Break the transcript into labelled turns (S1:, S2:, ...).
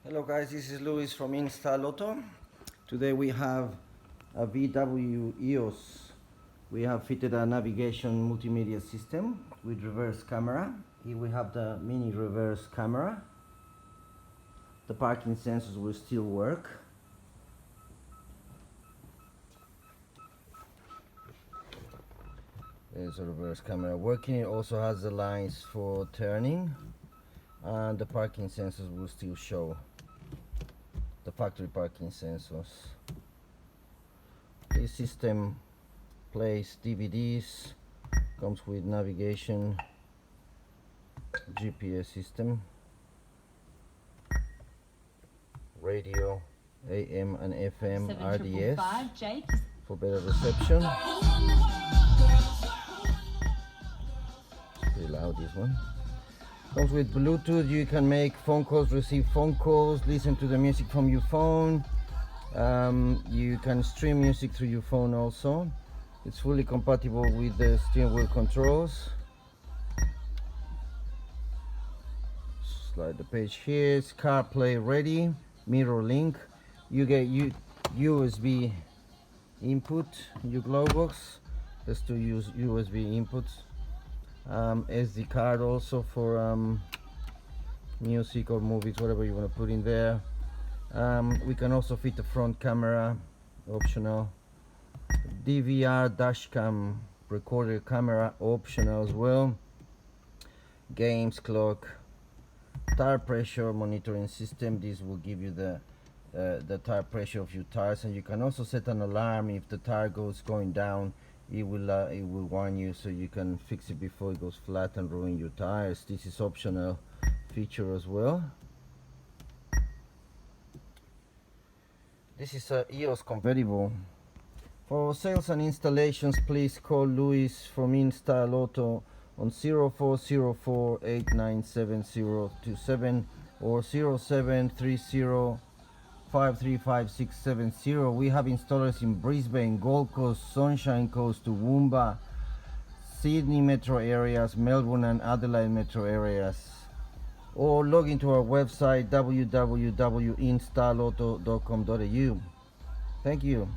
S1: Hello guys, this is Luis from Instyle Auto. Today we have a VW EOS. We have fitted a navigation multimedia system with reverse camera. Here we have the mini reverse camera. The parking sensors will still work. There's a reverse camera working. It also has the lines for turning, and the parking sensors will still show. The factory parking sensors. This system plays DVDs, comes with navigation, GPS system, radio, AM and FM, RDS for better reception. It's pretty loud, this one. Comes with Bluetooth. You can make phone calls, receive phone calls, listen to the music from your phone. You can stream music through your phone also. It's fully compatible with the steering wheel controls. Slide the page here. It's CarPlay ready, mirror link. You get USB input, your glove box. Let's to use USB inputs. SD card also for music or movies, whatever you want to put in there. We can also fit the front camera, optional. DVR dashcam recorder camera, optional as well. Games clock, tire pressure monitoring system. This will give you the tire pressure of your tires, and you can also set an alarm if the tire goes going down. It will warn you, so you can fix it before it goes flat and ruin your tires. This is optional feature as well. This is a EOS convertible. For sales and installations, please call Luis from Instyle Auto on 0404 897027 or 0730 535670. We have installers in Brisbane, Gold Coast, Sunshine Coast, Towoomba, Sydney metro areas, Melbourne and Adelaide metro areas. Or log into our website www.installauto.com.au. Thank you.